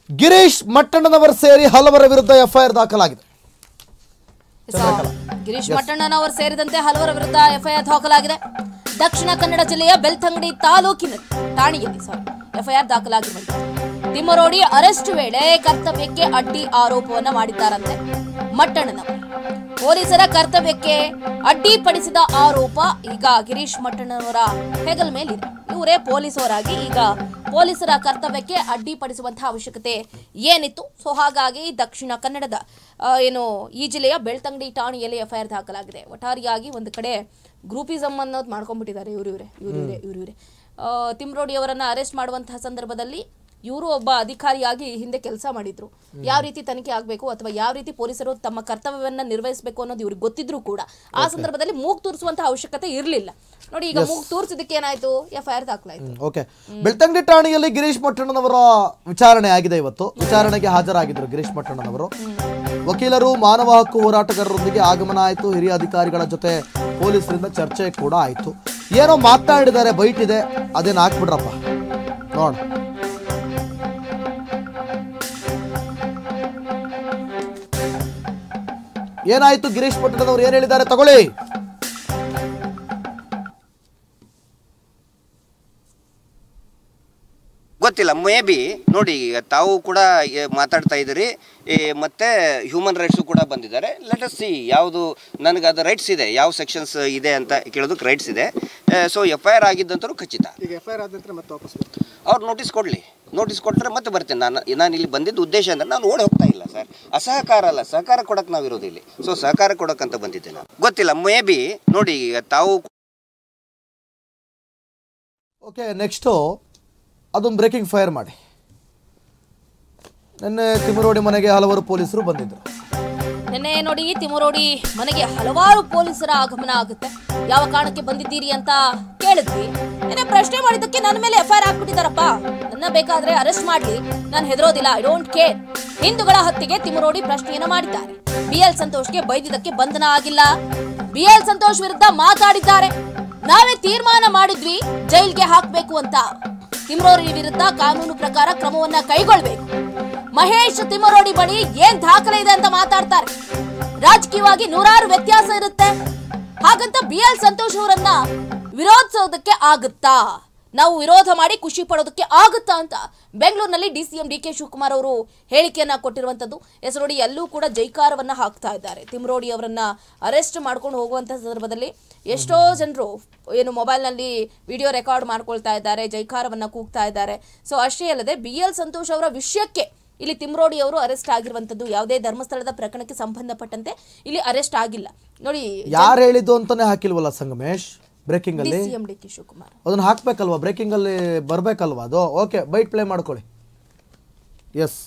ಗಿರೀಶ್ ಮಟ್ಟಣ್ಣನವರು ಸೇರಿ ಹಲವರ ವಿರುದ್ಧ ಎಫ್ಐಆರ್ ದಾಖಲಾಗಿದೆ. ಗಿರೀಶ್ ಮಟ್ಟಣ್ಣನವರು ಸೇರಿದಂತೆ ಹಲವರ ವಿರುದ್ಧ ಎಫ್ಐಆರ್ ದಾಖಲಾಗಿದೆ. ದಕ್ಷಿಣ ಕನ್ನಡ ಜಿಲ್ಲೆಯ ಬೆಳ್ತಂಗಡಿ ತಾಲೂಕಿನ ಠಾಣೆಯಲ್ಲಿ ಎಫ್ಐಆರ್ ದಾಖಲಾಗಿರುವಂತೆ ತಿಮ್ಮರೋಡಿ ಅರೆಸ್ಟ್ ವೇಳೆ ಕರ್ತವ್ಯಕ್ಕೆ ಅಡ್ಡಿ ಆರೋಪವನ್ನ ಮಾಡಿದ್ದಾರಂತೆ ಮಟ್ಟಣ್ಣನವರು. ಪೊಲೀಸರ ಕರ್ತವ್ಯಕ್ಕೆ ಅಡ್ಡಿಪಡಿಸಿದ ಆರೋಪ ಈಗ ಗಿರೀಶ್ ಮಟ್ಟಣ್ಣನವರ ಹೆಗಲ ಮೇಲಿದೆ. ಇವರೇ ಪೊಲೀಸರಾಗಿ ಈಗ ಪೊಲೀಸರ ಕರ್ತವ್ಯಕ್ಕೆ ಅಡ್ಡಿಪಡಿಸುವಂತಹ ಅವಶ್ಯಕತೆ ಏನಿತ್ತು. ಸೊ ಹಾಗಾಗಿ ದಕ್ಷಿಣ ಕನ್ನಡದ ಈ ಜಿಲ್ಲೆಯ ಬೆಳ್ತಂಗಡಿ ಠಾಣೆಯಲ್ಲಿ ಎಫ್ಐಆರ್ ದಾಖಲಾಗಿದೆ. ಒಟ್ಟಾರೆಯಾಗಿ ಒಂದು ಕಡೆ ಗ್ರೂಪಿಸಮ್ ಅನ್ನೋದು ಮಾಡ್ಕೊಂಡ್ಬಿಟ್ಟಿದ್ದಾರೆ ಇವರೇ. ತಿಮ್ಮರೋಡಿ ಅವರನ್ನ ಅರೆಸ್ಟ್ ಮಾಡುವಂತಹ ಸಂದರ್ಭದಲ್ಲಿ ಇವರು ಒಬ್ಬ ಅಧಿಕಾರಿಯಾಗಿ ಹಿಂದೆ ಕೆಲಸ ಮಾಡಿದ್ರು. ಯಾವ ರೀತಿ ತನಿಖೆ ಆಗಬೇಕು ಅಥವಾ ಯಾವ ರೀತಿ ಪೊಲೀಸರು ತಮ್ಮ ಕರ್ತವ್ಯವನ್ನ ನಿರ್ವಹಿಸಬೇಕು ಅನ್ನೋದು ಇವ್ರಿಗೆ ಗೊತ್ತಿದ್ರು ಕೂಡ ಆ ಸಂದರ್ಭದಲ್ಲಿ ಮೂಗು ತೂರಿಸುವಂತಹ ಅವಶ್ಯಕತೆ ಇರಲಿಲ್ಲ. ನೋಡಿ, ಈಗ ಮೂಗು ತೂರಿಸಿದಕ್ಕೆ ಏನಾಯ್ತು, ಎಫ್ಐಆರ್ ದಾಖಲಾಯಿತು. ಓಕೆ, ಬೆಳ್ತಂಗಡಿ ಠಾಣೆಯಲ್ಲಿ ಗಿರೀಶ್ ಮಟ್ಟಣ್ಣನವರ ವಿಚಾರಣೆ ಆಗಿದೆ. ಇವತ್ತು ವಿಚಾರಣೆಗೆ ಹಾಜರಾಗಿದ್ದರು ಗಿರೀಶ್ ಮಟ್ಟಣ್ಣನವರು. ವಕೀಲರು, ಮಾನವ ಹಕ್ಕು ಹೋರಾಟಗಾರರೊಂದಿಗೆ ಆಗಮನ ಆಯಿತು. ಹಿರಿಯ ಅಧಿಕಾರಿಗಳ ಜೊತೆ ಪೊಲೀಸರಿಂದ ಚರ್ಚೆ ಕೂಡ ಆಯಿತು. ಏನೋ ಮಾತನಾಡಿದ್ದಾರೆ, ಬೈಟ್ ಇದೆ, ಅದೇನು ಹಾಕ್ಬಿಡ್ರಪ್ಪ ನೋಡ. ಏನಾಯ್ತು, ಗಿರೀಶ್ ಮಟ್ಟಣ್ಣನವರು ಏನ್ ಹೇಳಿದ್ದಾರೆ ತಗೊಳ್ಳಿ. ಗೊತ್ತಿಲ್ಲ, ಮೇ ಬಿ ನೋಡಿ, ತಾವು ಕೂಡ ಮಾತಾಡ್ತಾ ಇದ್ದೀರಿ, ಮತ್ತೆ ಹ್ಯೂಮನ್ ರೈಟ್ಸು ಕೂಡ ಬಂದಿದ್ದಾರೆ. ಲೆಟ್ ಅಸ್ ಸಿ ಯಾವುದು ನನಗೆ ಅದು ರೈಟ್ಸ್ ಇದೆ, ಯಾವ ಸೆಕ್ಷನ್ಸ್ ಇದೆ ಅಂತ ಕೇಳೋದಕ್ಕೆ ರೈಟ್ಸ್ ಇದೆ. ಸೊ ಎಫ್ಐಆರ್ ಆಗಿದ್ದಂತರೂ ಖಚಿತ. ಈಗ ಎಫ್ಐಆರ್ ಆದ ನಂತರ ಮತ್ತೆ ವಾಪಸ್ ಅವ್ರು ನೋಟಿಸ್ ಕೊಡಲಿ, ನೋಟಿಸ್ ಕೊಟ್ಟರೆ ಮತ್ತೆ ಬರ್ತೇನೆ. ನಾನು ಇಲ್ಲಿ ಬಂದಿದ್ದ ಉದ್ದೇಶ ಅಂದರೆ ನಾನು ಓಡಿ ಹೋಗ್ತಾ ಇಲ್ಲ ಸರ್, ಅಸಹಕಾರ ಅಲ್ಲ, ಸಹಕಾರ ಕೊಡೋಕೆ ನಾವು ಇರೋದಿಲ್ಲ. ಸೊ ಸಹಕಾರ ಕೊಡೋಕ್ಕಂತ ಬಂದಿದ್ದೆ ನಾನು. ಗೊತ್ತಿಲ್ಲ, ಮೇ ಬಿ ನೋಡಿ ತಾವು. ಓಕೆ, ನೆಕ್ಸ್ಟು ಅದೊಂದು ಬ್ರೇಕಿಂಗ್ ಫೈರ್ ಮಾಡಿ. ನಿನ್ನೆ ತಿಮ್ಮರೋಡಿ ಮನೆಗೆ ಹಲವಾರು ಪೊಲೀಸರು ಬಂದಿದ್ದರು. ನಿನ್ನೆ ನೋಡಿ, ತಿಮ್ಮರೋಡಿ ಮನೆಗೆ ಹಲವಾರು ಪೊಲೀಸರ ಆಗಮನ ಆಗುತ್ತೆ. ಯಾವ ಕಾರಣಕ್ಕೆ ಬಂದಿದ್ದೀರಿ ಅಂತ ಕೇಳಿದ್ವಿ. ನಿನ್ನೆ ಪ್ರಶ್ನೆ ಮಾಡಿದ್ದಕ್ಕೆ ನನ್ನ ಮೇಲೆ ಎಫ್ಐಆರ್ ಹಾಕ್ಬಿಟ್ಟಿದಾರಪ್ಪ, ನನ್ನ ಬೇಕಾದ್ರೆ ಅರೆಸ್ಟ್ ಮಾಡ್ಲಿ, ನಾನು ಹೆದರೋದಿಲ್ಲ, ಐ ಡೋಂಟ್ ಕೇರ್. ಹಿಂದೂಗಳ ಹತ್ಯೆಗೆ ತಿಮ್ಮರೋಡಿ ಪ್ರಶ್ನೆಯನ್ನ ಮಾಡಿದ್ದಾರೆ. BL ಸಂತೋಷ್ಗೆ ಬೈದಿದ್ದಕ್ಕೆ ಬಂಧನ ಆಗಿಲ್ಲ. BL ಸಂತೋಷ್ ವಿರುದ್ಧ ಮಾತಾಡಿದ್ದಾರೆ. ನಾವೇ ತೀರ್ಮಾನ ಮಾಡಿದ್ವಿ ಜೈಲ್ಗೆ ಹಾಕ್ಬೇಕು ಅಂತ. ತಿಮ್ಮರೋಡಿ ವಿರುದ್ಧ ಕಾನೂನು ಪ್ರಕಾರ ಕ್ರಮವನ್ನ ಕೈಗೊಳ್ಬೇಕು. ಮಹೇಶ್ ತಿಮ್ಮರೋಡಿ ಬಳಿ ಏನ್ ದಾಖಲೆ ಇದೆ ಅಂತ ಮಾತಾಡ್ತಾರೆ. ರಾಜಕೀಯವಾಗಿ ನೂರಾರು ವ್ಯತ್ಯಾಸ ಇರುತ್ತೆ, ಹಾಗಂತ BL ಸಂತೋಷ್ ಅವರನ್ನ ವಿರೋಧಿಸೋದಕ್ಕೆ ಆಗುತ್ತಾ, ನಾವು ವಿರೋಧ ಮಾಡಿ ಖುಷಿ ಪಡೋದಕ್ಕೆ ಆಗುತ್ತಾ ಅಂತ ಬೆಂಗಳೂರಿನಲ್ಲಿ DCM DK ಶಿವಕುಮಾರ್ ಅವರು ಹೇಳಿಕೆಯನ್ನ ಕೊಟ್ಟಿರುವಂತದ್ದು. ನೋಡಿ, ಎಲ್ಲೂ ಕೂಡ ಜೈಕಾರವನ್ನ ಹಾಕ್ತಾ ಇದ್ದಾರೆ. ತಿಮ್ಮರೋಡಿ ಅವರನ್ನ ಅರೆಸ್ಟ್ ಮಾಡ್ಕೊಂಡು ಹೋಗುವಂತ ಸಂದರ್ಭದಲ್ಲಿ ಎಷ್ಟೋ ಜನರು ಮೊಬೈಲ್ ನಲ್ಲಿ ವಿಡಿಯೋ ರೆಕಾರ್ಡ್ ಮಾಡ್ಕೊಳ್ತಾ ಇದ್ದಾರೆ, ಜೈಕಾರವನ್ನ ಕೂಗ್ತಾ ಇದ್ದಾರೆ. ಸೊ ಅಷ್ಟೇ ಅಲ್ಲದೆ BL ಸಂತೋಷ್ ಅವರ ವಿಷಯಕ್ಕೆ ಇಲ್ಲಿ ತಿಮ್ಮರೋಡಿ ಅವರು ಅರೆಸ್ಟ್ ಆಗಿರುವಂತದ್ದು. ಯಾವುದೇ ಧರ್ಮಸ್ಥಳದ ಪ್ರಕರಣಕ್ಕೆ ಸಂಬಂಧಪಟ್ಟಂತೆ ಇಲ್ಲಿ ಅರೆಸ್ಟ್ ಆಗಿಲ್ಲ. ನೋಡಿ, ಯಾರು ಹೇಳಿದ್ದು ಅಂತಾನೆ ಹಾಕಿಲ್ವಲ್ಲ ಸಂಗಮೇಶ್ ಬ್ರೇಕಿಂಗ್ ಅಲ್ಲಿ. DCM DK ಶಿವಕುಮಾರ್ ಅದನ್ನ ಹಾಕ್ಬೇಕಲ್ವಾ, ಬ್ರೇಕಿಂಗ್ ಅಲ್ಲಿ ಬರ್ಬೇಕಲ್ವಾ ಅದು. ಓಕೆ, ಬೈಟ್ ಪ್ಲೇ ಮಾಡ್ಕೊಳ್ಳಿ. ಎಸ್,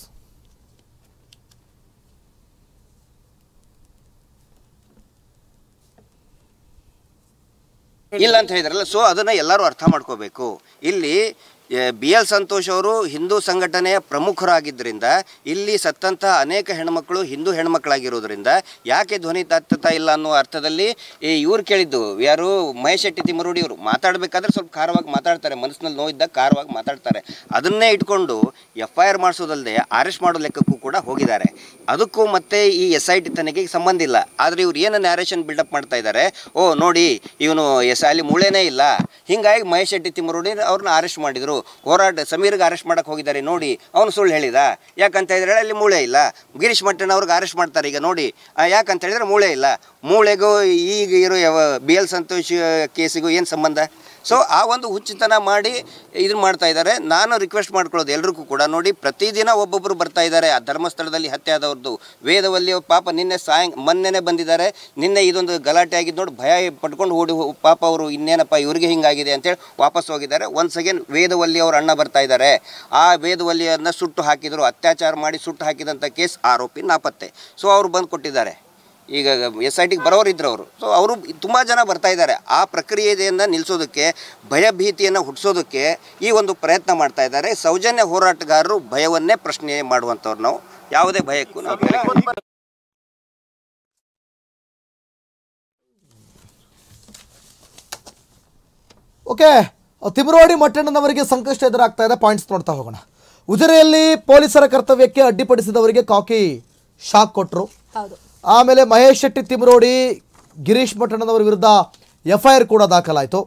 ಇಲ್ಲ ಅಂತ ಹೇಳಿದ್ರಲ್ಲ. ಸೊ ಅದನ್ನು ಎಲ್ಲರೂ ಅರ್ಥ ಮಾಡ್ಕೋಬೇಕು. ಇಲ್ಲಿ BL ಸಂತೋಷ್ ಅವರು ಹಿಂದೂ ಸಂಘಟನೆಯ ಪ್ರಮುಖರಾಗಿದ್ದರಿಂದ ಇಲ್ಲಿ ಸತ್ತಂತಹ ಅನೇಕ ಹೆಣ್ಮಕ್ಳು ಹಿಂದೂ ಹೆಣ್ಮಕ್ಳಾಗಿರೋದ್ರಿಂದ ಯಾಕೆ ಧ್ವನಿ ತಾತ್ತಾ ಇಲ್ಲ ಅನ್ನೋ ಅರ್ಥದಲ್ಲಿ ಇವ್ರು ಕೇಳಿದ್ದು. ಯಾರು, ಮಹೇಶ್ ಶೆಟ್ಟಿ ತಿಮ್ಮರೋಡಿ ಅವರು ಮಾತಾಡಬೇಕಾದ್ರೆ ಸ್ವಲ್ಪ ಖಾರವಾಗಿ ಮಾತಾಡ್ತಾರೆ, ಮನಸ್ಸಿನಲ್ಲಿ ನೋವಿದ್ದಾಗ ಖಾರವಾಗಿ ಮಾತಾಡ್ತಾರೆ. ಅದನ್ನೇ ಇಟ್ಕೊಂಡು FIR ಮಾಡಿಸೋದಲ್ಲದೆ ಅರೆಸ್ಟ್ ಮಾಡೋ ಲೆಕ್ಕಕ್ಕೂ ಕೂಡ ಹೋಗಿದ್ದಾರೆ. ಅದಕ್ಕೂ ಮತ್ತೆ ಈ SIT ತನಿಖೆಗೆ ಸಂಬಂಧ ಇಲ್ಲ. ಆದರೆ ಇವ್ರು ಏನು ನ್ಯಾರೇಷನ್ ಬಿಲ್ಡಪ್ ಮಾಡ್ತಾ ಇದ್ದಾರೆ, ಓ ನೋಡಿ ಇವನು ಅಲ್ಲಿ ಮೂಳೆನೇ ಇಲ್ಲ, ಹಿಂಗಾಗಿ ಮಹೇಶ್ ಶೆಟ್ಟಿ ತಿಮ್ಮರೋಡಿ ಅವ್ರನ್ನ ಅರೆಸ್ಟ್ ಮಾಡಿದರು. ಹೋರಾಟ ಸಮೀರ್ಗೆ ಅರೆಸ್ಟ್ ಮಾಡಕ್ಕೆ ಹೋಗಿದ್ದಾರೆ, ನೋಡಿ ಅವನು ಸುಳ್ಳು ಹೇಳಿದ. ಯಾಕಂತ ಹೇಳಿದ್ರೆ ಅಲ್ಲಿ ಮೂಳೆ ಇಲ್ಲ. ಗಿರೀಶ್ ಮಟ್ಟಣ್ಣವ್ರಿಗೆ ಅರೆಸ್ಟ್ ಮಾಡ್ತಾರೆ ಈಗ, ನೋಡಿ ಯಾಕಂತ ಹೇಳಿದ್ರೆ ಮೂಳೆ ಇಲ್ಲ. ಮೂಳೆಗೂ ಈಗ ಇರೋ BL ಸಂತೋಷ್ ಕೇಸಿಗೂ ಏನು ಸಂಬಂಧ? ಸೊ ಆ ಒಂದು ಹುಚ್ಚುತನ ಮಾಡಿ ಇದನ್ನು ಮಾಡ್ತಾ ಇದ್ದಾರೆ. ನಾನು ರಿಕ್ವೆಸ್ಟ್ ಮಾಡ್ಕೊಳ್ಳೋದು ಎಲ್ರಿಗೂ ಕೂಡ, ನೋಡಿ ಪ್ರತಿದಿನ ಒಬ್ಬೊಬ್ಬರು ಬರ್ತಾ ಇದ್ದಾರೆ. ಆ ಧರ್ಮಸ್ಥಳದಲ್ಲಿ ಹತ್ಯೆ ಆದವ್ರದ್ದು ವೇದವಲ್ಲಿ ಪಾಪ ನಿನ್ನೆ ಮೊನ್ನೆನೇ ಬಂದಿದ್ದಾರೆ. ನಿನ್ನೆ ಇದೊಂದು ಗಲಾಟೆ ಆಗಿದ್ದು ನೋಡಿ ಭಯ ಪಟ್ಕೊಂಡು ಓಡಿ ಪಾಪ ಅವರು ಇನ್ನೇನಪ್ಪ ಇವ್ರಿಗೆ ಹಿಂಗಾಗಿದೆ ಅಂತೇಳಿ ವಾಪಸ್ ಹೋಗಿದ್ದಾರೆ. ಒನ್ಸ್ ಅಗೇನ್ ವೇದವಲ್ಲಿ ಅವ್ರ ಅಣ್ಣ ಬರ್ತಾ ಇದ್ದಾರೆ. ಆ ವೇದವಲ್ಲಿಯನ್ನು ಸುಟ್ಟು ಹಾಕಿದರು, ಅತ್ಯಾಚಾರ ಮಾಡಿ ಸುಟ್ಟು ಹಾಕಿದಂಥ ಕೇಸ್ ಆರೋಪಿ ನಾಪತ್ತೆ. ಸೊ ಅವರು ಬಂದು ಕೊಟ್ಟಿದ್ದಾರೆ. ಈಗ SITಗೆ ಬರೋರಿದ್ರು ಅವರು. ಸೊ ಅವರು ತುಂಬ ಜನ ಬರ್ತಾ ಇದ್ದಾರೆ. ಆ ಪ್ರಕ್ರಿಯೆಯನ್ನು ನಿಲ್ಲಿಸೋದಕ್ಕೆ, ಭಯಭೀತಿಯನ್ನು ಹುಟ್ಟಿಸೋದಕ್ಕೆ ಈ ಒಂದು ಪ್ರಯತ್ನ ಮಾಡ್ತಾ ಇದ್ದಾರೆ. ಸೌಜನ್ಯ ಹೋರಾಟಗಾರರು ಭಯವನ್ನೇ ಪ್ರಶ್ನೆ ಮಾಡುವಂಥವ್ರು. ನಾವು ಯಾವುದೇ ಭಯಕ್ಕೂ ನಾವು ಓಕೆ, ತಿಮ್ಮರೋಡಿ ಮಟ್ಟಣ್ಣನವರಿಗೆ ಸಂಕಷ್ಟ ಎದುರಾಗ್ತಾ ಇದೆ. ಪಾಯಿಂಟ್ಸ್ ನೋಡ್ತಾ ಹೋಗೋಣ. ಉಜಿರೆಯಲ್ಲಿ ಪೊಲೀಸರ ಕರ್ತವ್ಯಕ್ಕೆ ಅಡ್ಡಿಪಡಿಸಿದವರಿಗೆ ಕಾಕಿ ಶಾಕ್ ಕೊಟ್ಟರು. ಹೌದು. ಆಮೇಲೆ ಮಹೇಶ್ ಶೆಟ್ಟಿ ತಿಮರೋಡಿ ಗಿರೀಶ್ ಮಠಣ್ಣನವರ ವಿರುದ್ಧ FIR ಕೂಡ ದಾಖಲಾಯಿತು.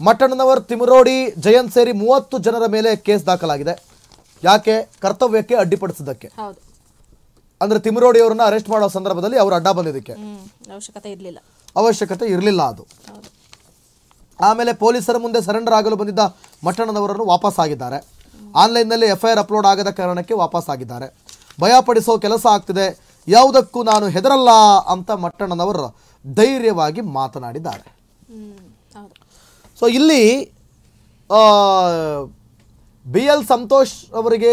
ಮಠಣ್ಣನವರ್ ತಿಮರೋಡಿ ಜಯಂತ್ ಸೇರಿ 30 ಜನರ ಮೇಲೆ ಕೇಸ್ ದಾಖಲಾಗಿದೆ. ಯಾಕೆ? ಕರ್ತವ್ಯಕ್ಕೆ ಅಡ್ಡಿಪಡಿಸಿದ್ದಕ್ಕೆ. ಅಂದ್ರೆ ತಿಮರೋಡಿ ಅವರನ್ನ ಅರೆಸ್ಟ್ ಮಾಡೋ ಸಂದರ್ಭದಲ್ಲಿ ಅವರು ಅಡ್ಡ ಬಂದಿದ್ದಕ್ಕೆ ಅವಶ್ಯಕತೆ ಇರಲಿಲ್ಲ ಅದು. ಆಮೇಲೆ ಪೊಲೀಸರ ಮುಂದೆ ಸರೆಂಡರ್ ಆಗಲು ಬಂದಿದ್ದ ಮಠಣ್ಣನವರನ್ನು ವಾಪಸ್ ಆಗಿದ್ದಾರೆ. ಆನ್ಲೈನ್ನಲ್ಲಿ FIR ಅಪ್ಲೋಡ್ ಆಗದ ಕಾರಣಕ್ಕೆ ವಾಪಸ್ ಆಗಿದ್ದಾರೆ. ಭಯಪಡಿಸೋ ಕೆಲಸ ಆಗ್ತಿದೆ, ಯಾವುದಕ್ಕೂ ನಾನು ಹೆದರಲ್ಲ ಅಂತ ಮಠಣ್ಣನವರು ಧೈರ್ಯವಾಗಿ ಮಾತನಾಡಿದ್ದಾರೆ. ಸೊ ಇಲ್ಲಿ BL ಸಂತೋಷ್ ಅವರಿಗೆ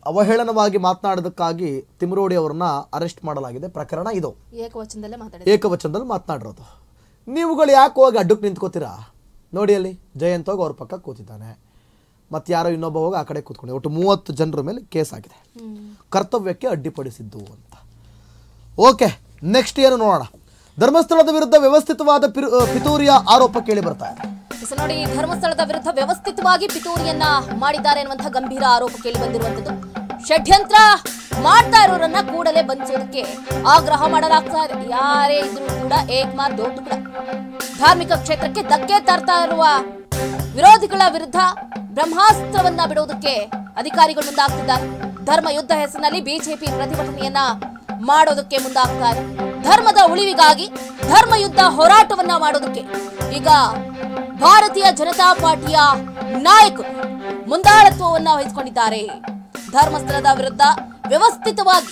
ಅವಹೇಳನವಾಗಿ ಮಾತನಾಡೋದಕ್ಕಾಗಿ ತಿಮರೋಡಿ ಅವರನ್ನ ಅರೆಸ್ಟ್ ಮಾಡಲಾಗಿದೆ. ಪ್ರಕರಣ ಇದು ಏಕವಚನದಲ್ಲಿ ಮಾತನಾಡಿರೋದು. ನೀವುಗಳು ಯಾಕೆ ಹೋಗಿ ಅಡ್ಡಕ್ಕೆ ನಿಂತ್ಕೋತೀರಾ? ನೋಡಿ ಅಲ್ಲಿ ಜಯಂತ್ ಹೋಗಿ ಅವ್ರ ಪಕ್ಕ ಕೂತಿದ್ದಾನೆ, ಮತ್ತು ಯಾರೋ ಇನ್ನೊಬ್ಬ ಹೋಗಿ ಆ ಕಡೆ ಕೂತ್ಕೊಂಡು. ಒಟ್ಟು 30 ಜನರ ಮೇಲೆ ಕೇಸ್ ಆಗಿದೆ, ಕರ್ತವ್ಯಕ್ಕೆ ಅಡ್ಡಿಪಡಿಸಿದ್ದು ಅಂತ. ಓಕೆ, ನೆಕ್ಸ್ಟ್ ಏನು ನೋಡೋಣ. ಧರ್ಮಸ್ಥಳದ ವಿರುದ್ಧ ವ್ಯವಸ್ಥಿತವಾದ ಪಿತೂರಿಯ ಆರೋಪ ಕೇಳಿ ಬರ್ತಾ ಇದೆ. ನೋಡಿ, ಧರ್ಮಸ್ಥಳದ ವಿರುದ್ಧ ವ್ಯವಸ್ಥಿತವಾಗಿ ಪಿತೂರಿಯನ್ನ ಮಾಡಿದ್ದಾರೆ ಅನ್ನುವಂಥ ಗಂಭೀರ ಆರೋಪ ಕೇಳಿ ಬಂದಿರುವಂತದ್ದು. ಷಡ್ಯಂತ್ರ ಮಾಡ್ತಾ ಇರೋರನ್ನ ಕೂಡಲೇ ಬಂಧಿಸೋದಕ್ಕೆ ಆಗ್ರಹ ಮಾಡಲಾಗ್ತಾ ಇದೆ. ಯಾರೇ ಇದ್ರೂ ಕೂಡ ಏಕಮಾರ್ ದೋ ಟುಕಡ. ಧಾರ್ಮಿಕ ಕ್ಷೇತ್ರಕ್ಕೆ ಧಕ್ಕೆ ತರ್ತಾ ಇರುವ ವಿರೋಧಿಗಳ ವಿರುದ್ಧ ಬ್ರಹ್ಮಾಸ್ತ್ರವನ್ನ ಬಿಡೋದಕ್ಕೆ ಅಧಿಕಾರಿಗಳು ಮುಂದಾಗ್ತಿದ್ದಾರೆ. ಧರ್ಮ ಯುದ್ಧ ಹೆಸರಿನಲ್ಲಿ ಬಿಜೆಪಿ ಪ್ರತಿಭಟನೆಯನ್ನ ಮಾಡೋದಕ್ಕೆ ಮುಂದಾಗ್ತಾರೆ. ಧರ್ಮದ ಉಳಿವಿಗಾಗಿ ಧರ್ಮ ಯುದ್ಧ ಹೋರಾಟವನ್ನ ಮಾಡೋದಕ್ಕೆ ಈಗ ಭಾರತೀಯ ಜನತಾ ಪಾರ್ಟಿಯ ನಾಯಕರು ಮುಂದಾಳತ್ವವನ್ನ ವಹಿಸಿಕೊಂಡಿದ್ದಾರೆ. ಧರ್ಮಸ್ಥಳದ ವಿರುದ್ಧ ವ್ಯವಸ್ಥಿತವಾಗಿ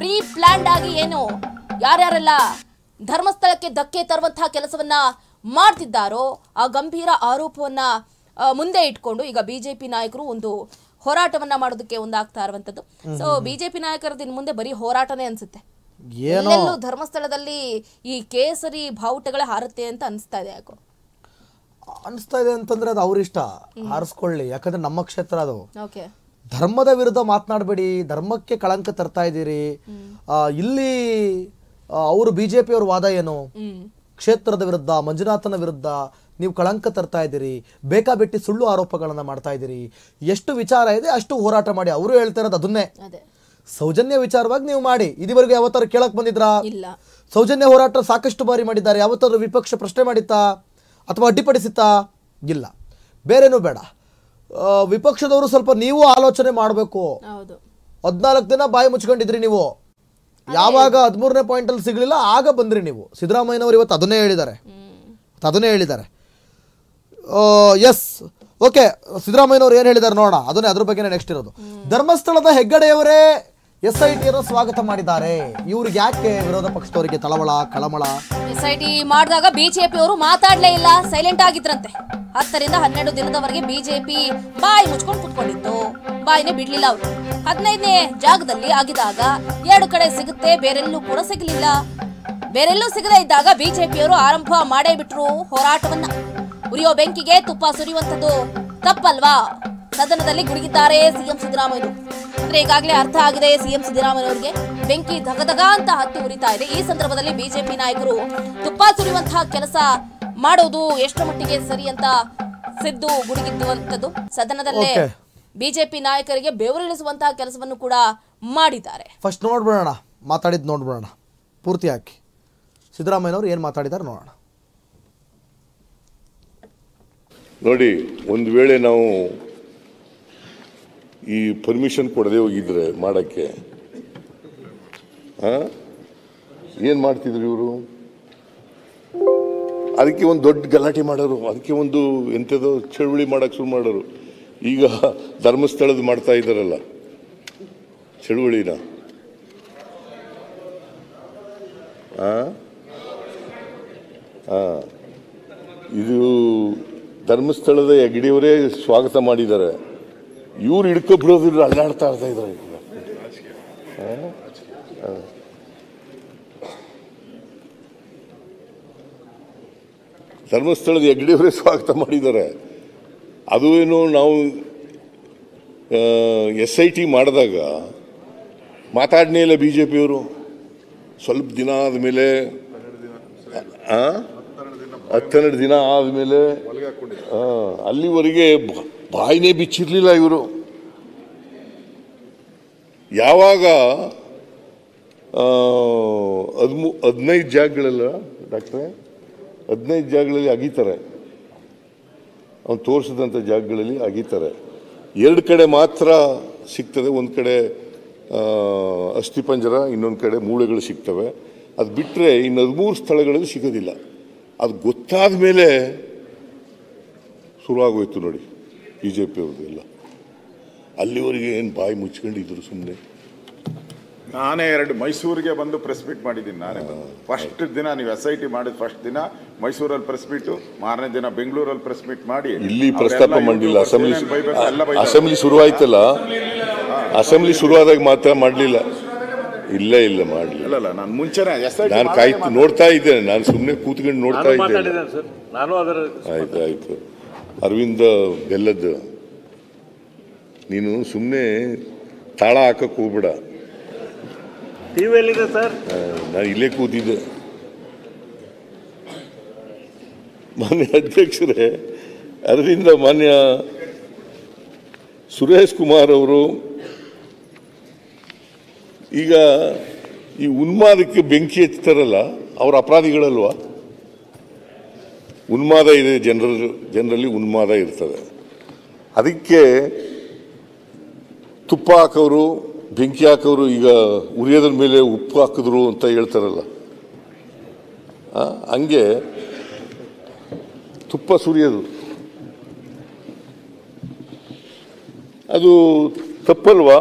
ಪ್ರೀ ಪ್ಲಾನ್ಡ್ ಆಗಿ ಏನು ಯಾರ್ಯಾರೆಲ್ಲ ಧರ್ಮಸ್ಥಳಕ್ಕೆ ಧಕ್ಕೆ ತರುವಂತಹ ಕೆಲಸವನ್ನ ಮಾಡ್ತಿದ್ದಾರೋ ಆ ಗಂಭೀರ ಆರೋಪವನ್ನ ಮುಂದೆ ಇಟ್ಕೊಂಡು ಈಗ ಬಿಜೆಪಿ ನಾಯಕರು ಒಂದು ಹೋರಾಟವನ್ನ ಮಾಡೋದಕ್ಕೆ ಒಂದಾಗ್ತಾ ಇರುವಂತದ್ದು. ಸೊ ಬಿಜೆಪಿ ನಾಯಕರದ್ದು ಇನ್ನು ಮುಂದೆ ಬರೀ ಹೋರಾಟನೇ ಅನ್ಸುತ್ತೆ. ಎಲ್ಲೆಲ್ಲೂ ಧರ್ಮಸ್ಥಳದಲ್ಲಿ ಈ ಕೇಸರಿ ಬಾವುಟಗಳೇ ಹಾರುತ್ತೆ ಅಂತ ಅನಿಸ್ತಾ ಇದೆ. ಯಾಕೋ ಅನಿಸ್ತಾ ಇದೆ ಅಂತಂದ್ರೆ ಅದು ಅವ್ರ ಇಷ್ಟ, ಹಾರಿಸ್ಕೊಳ್ಳಿ. ಯಾಕಂದ್ರೆ ನಮ್ಮ ಕ್ಷೇತ್ರ ಅದು. ಧರ್ಮದ ವಿರುದ್ಧ ಮಾತನಾಡಬೇಡಿ, ಧರ್ಮಕ್ಕೆ ಕಳಂಕ ತರ್ತಾ ಇದ್ದೀರಿ. ಇಲ್ಲಿ ಅವರು ಬಿಜೆಪಿ ಅವ್ರ ವಾದ ಏನು? ಕ್ಷೇತ್ರದ ವಿರುದ್ಧ, ಮಂಜುನಾಥನ ವಿರುದ್ಧ ನೀವು ಕಳಂಕ ತರ್ತಾ ಇದ್ದೀರಿ, ಬೇಕಾಬಿಟ್ಟಿ ಸುಳ್ಳು ಆರೋಪಗಳನ್ನ ಮಾಡ್ತಾ ಇದ್ದೀರಿ. ಎಷ್ಟು ವಿಚಾರ ಇದೆ ಅಷ್ಟು ಹೋರಾಟ ಮಾಡಿ. ಅವರು ಹೇಳ್ತಾ ಇರೋದು ಅದನ್ನೇ. ಸೌಜನ್ಯ ವಿಚಾರವಾಗಿ ನೀವು ಮಾಡಿ. ಇದುವರೆಗೂ ಯಾವತ್ತಾರು ಕೇಳಕ್ ಬಂದಿದ್ರಾ? ಸೌಜನ್ಯ ಹೋರಾಟ ಸಾಕಷ್ಟು ಬಾರಿ ಮಾಡಿದ್ದಾರೆ. ಯಾವತ್ತಾರು ವಿಪಕ್ಷ ಪ್ರಶ್ನೆ ಮಾಡಿತ್ತಾ ಅಥವಾ ಅಡ್ಡಿಪಡಿಸಿತ್ತಾ? ಇಲ್ಲ. ಬೇರೇನೂ ಬೇಡ, ವಿಪಕ್ಷದವರು ಸ್ವಲ್ಪ ನೀವು ಆಲೋಚನೆ ಮಾಡಬೇಕು. 14 ದಿನ ಬಾಯಿ ಮುಚ್ಕೊಂಡಿದ್ರಿ ನೀವು. ಯಾವಾಗ 13ನೇ ಪಾಯಿಂಟ್ ಅಲ್ಲಿ ಸಿಗ್ಲಿಲ್ಲ ಆಗ ಬಂದ್ರಿ ನೀವು. ಸಿದ್ದರಾಮಯ್ಯನವರು ಇವತ್ತು ಅದನ್ನೇ ಹೇಳಿದ್ದಾರೆ. ಎಸ್, ಓಕೆ, ಸಿದ್ದರಾಮಯ್ಯನವರು ಏನು ಹೇಳಿದ್ದಾರೆ ನೋಡೋಣ. ಅದ್ರ ಬಗ್ಗೆ ನೆಕ್ಸ್ಟ್ ಇರೋದು. ಧರ್ಮಸ್ಥಳದ ಹೆಗ್ಗಡೆಯವರೇ SITಯನ್ನು ಸ್ವಾಗತ ಮಾಡಿದ್ದಾರೆ. ಇವ್ರಿಗೆ ಯಾಕೆ ವಿರೋಧ ಪಕ್ಷದವರಿಗೆ ಕಳಮಳ? SIT ಮಾಡಿದಾಗ ಬಿಜೆಪಿ ಅವರು ಮಾತಾಡ್ಲೇ ಇಲ್ಲ, ಸೈಲೆಂಟ್ ಆಗಿದ್ರಂತೆ. 10 ರಿಂದ 12 ದಿನದವರೆಗೆ ಬಿಜೆಪಿ ಬಾಯಿ ಮುಚ್ಕೊಂಡು ಕುತ್ಕೊಂಡಿತ್ತು, ಬಾಯಿನೇ ಬಿಡ್ಲಿಲ್ಲ ಅವರು. 15ನೇ ಜಾಗದಲ್ಲಿ ಆಗಿದಾಗ 2 ಕಡೆ ಸಿಗುತ್ತೆ, ಬೇರೆಲ್ಲೂ ಕೂಡ ಸಿಗಲಿಲ್ಲ. ಬೇರೆಲ್ಲೂ ಸಿಗದೇ ಇದ್ದಾಗ ಬಿಜೆಪಿಯವರು ಆರಂಭ ಮಾಡೇ ಬಿಟ್ರು ಹೋರಾಟವನ್ನ. ಉರಿಯೋ ಬೆಂಕಿಗೆ ತುಪ್ಪ ಸುರಿಯುವಂತದ್ದು ತಪ್ಪಲ್ವಾ? ಸದನದಲ್ಲಿ ಗುಡುಗಿದ್ದಾರೆ ಸಿಎಂ ಸಿದ್ದರಾಮಯ್ಯ. ಅಂದ್ರೆ ಈಗಾಗಲೇ ಅರ್ಥ ಆಗಿದೆ ಸಿಎಂ ಸಿದ್ದರಾಮಯ್ಯವರಿಗೆ, ಬೆಂಕಿ ಧಗಧಗ ಅಂತ ಹತ್ತಿ ಉರಿತಾ ಇದೆ. ಈ ಸಂದರ್ಭದಲ್ಲಿ ಬಿಜೆಪಿ ನಾಯಕರು ತುಪ್ಪ ಸುರಿಯುವಂತಹ ಕೆಲಸ ಮಾಡೋದು ಎಷ್ಟರ ಮಟ್ಟಿಗೆ ಸರಿ ಅಂತ ಸಿದ್ದು ಗುಡುಗಿದ್ದುವಂತದ್ದು. ಸದನದಲ್ಲೇ ಬಿಜೆಪಿ ನಾಯಕರಿಗೆ ಬೆವರಿಳಿಸುವಂತಹ ಕೆಲಸವನ್ನು ಕೂಡ ಮಾಡಿದ್ದಾರೆ. ಫಸ್ಟ್ ನೋಡ್ಬಿಡೋಣ, ಮಾತಾಡಿದ್ ನೋಡ್ಬಿಡೋಣ ಪೂರ್ತಿ ಹಾಕಿ. ಸಿದ್ದರಾಮಯ್ಯನವರು ಏನು ಮಾತಾಡಿದ್ದಾರೆ ನೋಡೋಣ. ನೋಡಿ, ಒಂದು ವೇಳೆ ನಾವು ಈ ಪರ್ಮಿಷನ್ ಕೊಡದೆ ಹೋಗಿದ್ರೆ ಮಾಡೋಕ್ಕೆ ಏನು ಮಾಡ್ತಿದ್ರು ಇವರು? ಅದಕ್ಕೆ ಒಂದು ದೊಡ್ಡ ಗಲಾಟೆ ಮಾಡೋರು, ಅದಕ್ಕೆ ಒಂದು ಎಂಥದೋ ಚಳುವಳಿ ಮಾಡೋಕ್ಕೆ ಶುರು ಮಾಡೋರು. ಈಗ ಧರ್ಮಸ್ಥಳದ ಮಾಡ್ತಾ ಇದ್ದಾರಲ್ಲ ಚಳುವಳಿನ, ಇದು ಧರ್ಮಸ್ಥಳದ ಹೆಗ್ಗಡೆಯವರೇ ಸ್ವಾಗತ ಮಾಡಿದ್ದಾರೆ. ಇವ್ರು ಹಿಡ್ಕೊಬಿಡೋದಿಲ್ಲ, ಅಲ್ಲಾಡ್ತಾ ಇದ್ದಾರೆ. ಧರ್ಮಸ್ಥಳದ ಹೆಗ್ಗಡೆಯವರೇ ಸ್ವಾಗತ ಮಾಡಿದ್ದಾರೆ. ಅದು ಏನು ನಾವು SIT ಮಾಡಿದಾಗ ಮಾತಾಡನೇ ಇಲ್ಲ ಬಿಜೆಪಿಯವರು. ಸ್ವಲ್ಪ ದಿನ ಆದಮೇಲೆ 12 ದಿನ ಆದಮೇಲೆ ಅಲ್ಲಿವರೆಗೆ ಬಾಯಿನೇ ಬಿಚ್ಚಿರ್ಲಿಲ್ಲ ಇವರು. ಯಾವಾಗ 15 ಜಾಗಗಳೆಲ್ಲ ಡಾಕ್ಟ್ರೆ 15 ಜಾಗಗಳಲ್ಲಿ ಅಗೀತಾರೆ, ಅವ್ನು ತೋರಿಸಿದಂಥ ಜಾಗಗಳಲ್ಲಿ ಅಗೀತಾರೆ. 2 ಕಡೆ ಮಾತ್ರ ಸಿಗ್ತದೆ. ಒಂದು ಕಡೆ ಅಸ್ಥಿಪಂಜರ, ಇನ್ನೊಂದು ಕಡೆ ಮೂಳೆಗಳು ಸಿಗ್ತವೆ. ಅದು ಬಿಟ್ಟರೆ ಇನ್ನು 13 ಸ್ಥಳಗಳಲ್ಲಿ ಸಿಗೋದಿಲ್ಲ. ಅದು ಗೊತ್ತಾದ ಮೇಲೆ ಶುರುವಾಗೋಯ್ತು ನೋಡಿ BJP ಅವ್ರದ್ದು ಎಲ್ಲ. ಅಲ್ಲಿವರೆಗೆ ಏನು ಬಾಯಿ ಮುಚ್ಕೊಂಡಿದ್ರು ಸುಮ್ಮನೆ. ನಾನೇ ಮೈಸೂರಿಗೆ ಬಂದು ಪ್ರೆಸ್ ಮೀಟ್ ಮಾಡಿದ್ದೀನಿ. ನಾನೇ ಫಸ್ಟ್ ದಿನ ನೀವು SIT ಮಾಡಿದ ಫಸ್ಟ್ ದಿನ ಮೈಸೂರಲ್ಲಿ ಪ್ರೆಸ್ ಮೀಟು, ಮಾರನೇ ದಿನ ಬೆಂಗಳೂರಲ್ಲಿ ಪ್ರೆಸ್ ಮೀಟ್ ಮಾಡಿ ಇಲ್ಲಿ ಪ್ರಸ್ತಾಪ ಮಾಡಲಿಲ್ಲ. ಅಸೆಂಬ್ಲಿ ಶುರುವಾಯ್ತಲ್ಲ, ಅಸೆಂಬ್ಲಿ ಶುರುವಾದಾಗ ಮಾತ್ರ ಮಾಡಲಿಲ್ಲ. ಇಲ್ಲ ಮಾಡಲಿಲ್ಲ. ಇಲ್ಲ ನಾನು ಮುಂಚೆನೆ ನಾನು ಕಾಯ್ತು ನೋಡ್ತಾ ಇದ್ದೇನೆ. ನಾನು ಸುಮ್ಮನೆ ಕೂತ್ಕೊಂಡು ನೋಡ್ತಾ ಇದ್ದೇನೆ. ಆಯ್ತು ಅರವಿಂದ ಬೆಲ್ಲದ್ದು ನೀನು ಸುಮ್ಮನೆ ತಾಳ ಹಾಕಕ್ಕೆ ಹೋಗ್ಬೇಡ. ಟಿವಿಯಲ್ಲಿದೆ ಸರ್. ನಾನು ಇಲ್ಲೇ ಕೂತಿದ್ದೆ. ಮಾನ್ಯ ಅಧ್ಯಕ್ಷರೇ, ಅದರಿಂದ ಮಾನ್ಯ ಸುರೇಶ್ ಕುಮಾರ್ ಅವರು ಈಗ ಈ ಉನ್ಮಾದಕ್ಕೆ ಬೆಂಕಿ ಹಚ್ತಾರಲ್ಲ, ಅವ್ರ ಅಪರಾಧಿಗಳಲ್ವಾ? ಉನ್ಮಾದ ಇದೆ, ಜನರಲ್ಲಿ ಉನ್ಮಾದ ಇರ್ತದೆ. ಅದಕ್ಕೆ ತುಪ್ಪ ಹಾಕೋರು, ಬೆಂಕಿ ಹಾಕೋರು ಈಗ ಉರಿಯೋದ್ರ ಮೇಲೆ ಉಪ್ಪು ಹಾಕಿದ್ರು ಅಂತ ಹೇಳ್ತಾರಲ್ಲ, ಹಂಗೆ ತುಪ್ಪ ಸುರಿಯೋದು ಅದು ತಪ್ಪಲ್ವಾ?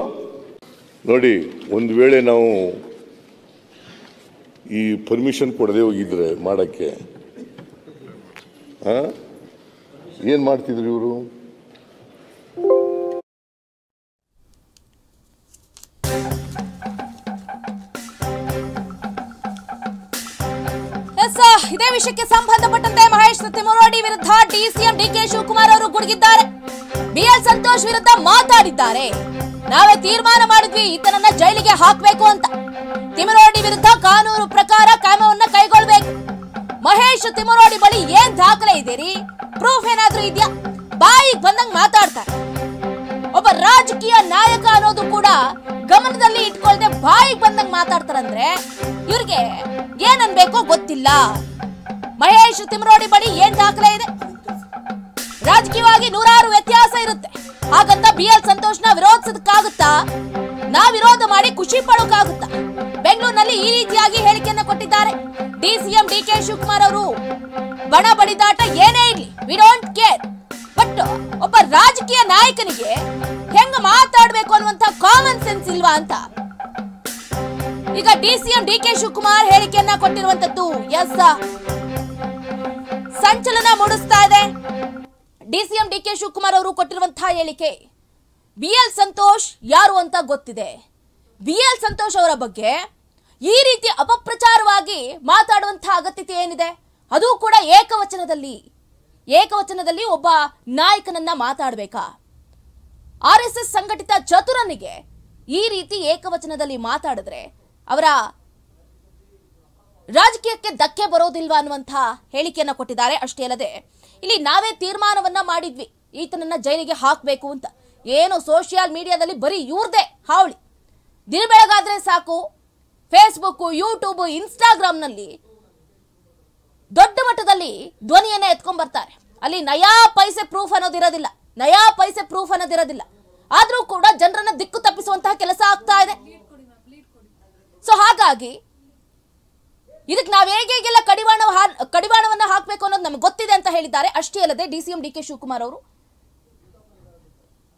ನೋಡಿ, ಒಂದು ವೇಳೆ ನಾವು ಈ ಪರ್ಮಿಷನ್ ಕೊಡದೆ ಹೋಗಿದ್ರೆ ಮಾಡೋಕ್ಕೆ ಏನು ಮಾಡ್ತಿದ್ರು ಇವರು? ಇದೇ ವಿಷಯಕ್ಕೆ ಸಂಬಂಧಪಟ್ಟಂತೆ ಮಹೇಶ್ ತಿಮರೋಡಿ ವಿರುದ್ಧ DCM DK ಶಿವಕುಮಾರ್ ಅವರು ಗುಡುಗಿದ್ದಾರೆ. BL ಸಂತೋಷ್ ವಿರುದ್ಧ ಮಾತಾಡಿದ್ದಾರೆ. ನಾವೇ ತೀರ್ಮಾನ ಮಾಡಿದ್ವಿ ಈತನನ್ನ ಜೈಲಿಗೆ ಹಾಕಬೇಕು ಅಂತ. ತಿಮರೋಡಿ ವಿರುದ್ಧ ಕಾನೂನು ಪ್ರಕಾರ ಕ್ರಮವನ್ನ ಕೈಗೊಳ್ಳಬೇಕು. ಮಹೇಶ್ ತಿಮರೋಡಿ ಬಳಿ ಏನ್ ದಾಖಲೆ ಇದೆರಿ? ಪ್ರೂಫ್ ಏನಾದ್ರೂ ಇದೆಯಾ? ಬಾಯಿಗೆ ಬಂದಂಗ್ ಮಾತಾಡ್ತಾರೆ. ಒಬ್ಬ ರಾಜಕೀಯ ನಾಯಕ ಅನ್ನೋದು ಕೂಡ ಗಮನದಲ್ಲಿ ಇಟ್ಕೊಳ್ದೆ ಬಾಯಿಗೆ ಬಂದಂಗ್ ಮಾತಾಡ್ತಾರಂದ್ರೆ ಇವ್ರಿಗೆ ಏನನ್ಬೇಕೋ ಗೊತ್ತಿಲ್ಲ. ಮಹೇಶ್ ತಿಮರೋಡಿ ಬಳಿ ಏನ್ ದಾಖಲೆ ಇದೆ? ರಾಜಕೀಯವಾಗಿ ನೂರಾರು ವ್ಯತ್ಯಾಸ ಇರುತ್ತೆ. ಹಾಗಂತ BL ಸಂತೋಷ್ನ ವಿರೋಧಿಸೋದಕ್ಕಾಗುತ್ತಾ? ನಾವ್ ವಿರೋಧ ಮಾಡಿ ಖುಷಿ ಪಡೋಕ್ಕಾಗುತ್ತಾ? ಬೆಂಗಳೂರಿನಲ್ಲಿ ಈ ರೀತಿಯಾಗಿ ಹೇಳಿಕೆಯನ್ನ ಕೊಟ್ಟಿದ್ದಾರೆ DCM DK ಶಿವಕುಮಾರ್ ಅವರು. ಬಣ ಬಡಿದಾಟ ಏನೇ ಇರ್ಲಿ, ವಿ ಡೋಂಟ್ ಕೇರ್. ಬಟ್ ಒಬ್ಬ ರಾಜಕೀಯ ನಾಯಕನಿಗೆ ಹೆಂಗ ಮಾತಾಡ್ಬೇಕು ಅನ್ನುವಂತ ಕಾಮನ್ ಸೆನ್ಸ್ ಇಲ್ವಾ ಅಂತ ಈಗ DCM DK ಶಿವಕುಮಾರ್ ಹೇಳಿಕೆಯನ್ನ ಕೊಟ್ಟಿರುವಂತದ್ದು ಸಂಚಲನ ಮೂಡಿಸ್ತಾ ಇದೆ. DCM DK ಶಿವಕುಮಾರ್ ಅವರು ಕೊಟ್ಟಿರುವಂತಹ ಹೇಳಿಕೆ, BL ಸಂತೋಷ್ ಯಾರು ಅಂತ ಗೊತ್ತಿದೆ. BL ಸಂತೋಷ್ ಅವರ ಬಗ್ಗೆ ಈ ರೀತಿ ಅಪಪ್ರಚಾರವಾಗಿ ಮಾತಾಡುವಂತಹ ಅಗತ್ಯತೆ ಏನಿದೆ? ಅದು ಕೂಡ ಏಕವಚನದಲ್ಲಿ ಒಬ್ಬ ನಾಯಕನನ್ನ ಮಾತಾಡಬೇಕಾ? RSS ಸಂಘಟಿತ ಚತುರನಿಗೆ ಈ ರೀತಿ ಏಕವಚನದಲ್ಲಿ ಮಾತಾಡಿದ್ರೆ ಅವರ ರಾಜಕೀಯಕ್ಕೆ ಧಕ್ಕೆ ಬರೋದಿಲ್ವಾ ಅನ್ನುವಂಥ ಹೇಳಿಕೆಯನ್ನ ಕೊಟ್ಟಿದ್ದಾರೆ. ಅಷ್ಟೇ ಅಲ್ಲದೆ ಇಲ್ಲಿ ನಾವೇ ತೀರ್ಮಾನವನ್ನ ಮಾಡಿದ್ವಿ ಈತನನ್ನ ಜೈಲಿಗೆ ಹಾಕಬೇಕು ಅಂತ. ಏನು ಸೋಷಿಯಲ್ ಮೀಡಿಯಾದಲ್ಲಿ ಬರೀ ಇವ್ರದೇ ಹಾವಳಿ. ದಿನ ಬೆಳಗಾದ್ರೆ ಸಾಕು ಫೇಸ್ಬುಕ್, ಯೂಟ್ಯೂಬ್, ಇನ್ಸ್ಟಾಗ್ರಾಮ್ನಲ್ಲಿ ದೊಡ್ಡ ಮಟ್ಟದಲ್ಲಿ ಧ್ವನಿಯನ್ನ ಎತ್ಕೊಂಡ್ ಬರ್ತಾರೆ. ಅಲ್ಲಿ ನಯಾ ಪೈಸೆ ಪ್ರೂಫ್ ಅನ್ನೋದಿರೋದಿಲ್ಲ. ಆದ್ರೂ ಕೂಡ ಜನರನ್ನ ದಿಕ್ಕು ತಪ್ಪಿಸುವಂತಹ ಕೆಲಸ ಆಗ್ತಾ ಇದೆ. ಸೊ ಹಾಗಾಗಿ ಇದಕ್ಕೆ ನಾವ್ ಹೇಗೆಲ್ಲ ಕಡಿವಾಣವನ್ನ ಹಾಕಬೇಕು ಅನ್ನೋದು ನಮ್ಗೆ ಗೊತ್ತಿದೆ ಅಂತ ಹೇಳಿದ್ದಾರೆ. ಅಷ್ಟೇ ಅಲ್ಲದೆ DCM DK ಶಿವಕುಮಾರ್ ಅವರು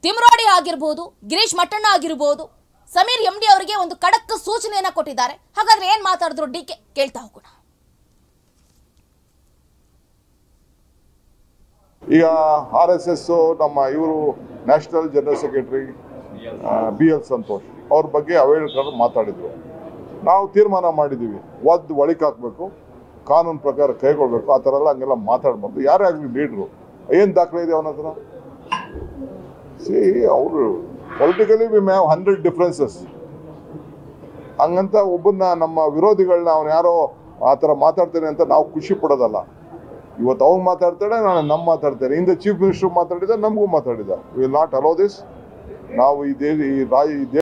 ತಿಮರೋಡಿ ಆಗಿರ್ಬೋದು, ಗಿರೀಶ್ ಮಟ್ಟಣ್ಣ ಆಗಿರ್ಬೋದು, ಸಮೀರ್ MD ಅವರಿಗೆ ಒಂದು ಖಡಕ್ ಸೂಚನೆಯನ್ನ ಕೊಟ್ಟಿದ್ದಾರೆ. ಹಾಗಾದ್ರೆ ಏನ್ ಮಾತಾಡಿದ್ರು DK ಕೇಳ್ತಾ ಹೋಗೋಣ. ಈಗ RSS ನಮ್ಮ ಇವರು national general secretary BL Santosh ಅವ್ರ ಬಗ್ಗೆ ಅವೇಳ್ಕರ್ ಮಾತಾಡಿದ್ರು. ನಾವು ತೀರ್ಮಾನ ಮಾಡಿದ್ದೀವಿ, ಒಳಕ್ಕೆ ಹಾಕಬೇಕು, ಕಾನೂನು ಪ್ರಕಾರ ಕೈಗೊಳ್ಬೇಕು. ಆ ಥರ ಎಲ್ಲ ಹಂಗೆಲ್ಲ ಮಾತಾಡ್ಬಾರ್ದು. ಯಾರೇ ಆಗಲಿ ಲೀಡ್ರು, ಏನು ದಾಖಲೆ ಇದೆ ಅವನ ಹತ್ರ? ಅವರು ಪೊಲಿಟಿಕಲಿ ವಿ ಹ್ಯಾವ್ 100 ಡಿಫ್ರೆನ್ಸಸ್. ಹಂಗಂತ ಒಬ್ಬನ್ನ ನಮ್ಮ ವಿರೋಧಿಗಳನ್ನ ಅವ್ನು ಯಾರೋ ಆ ಥರ ಮಾತಾಡ್ತೇನೆ ಅಂತ ನಾವು ಖುಷಿ ಪಡೋದಲ್ಲ. ಇವತ್ತು ಅವ್ನು ಮಾತಾಡ್ತಾಳೆ, ನಾನು ನಮ್ಮ ಮಾತಾಡ್ತೇನೆ. ಹಿಂದೆ ಚೀಫ್ ಮಿನಿಸ್ಟರ್ ಮಾತಾಡಿದ, ನಮಗೂ ಮಾತಾಡಿದ. We will not allow this. ನಾವು ಈ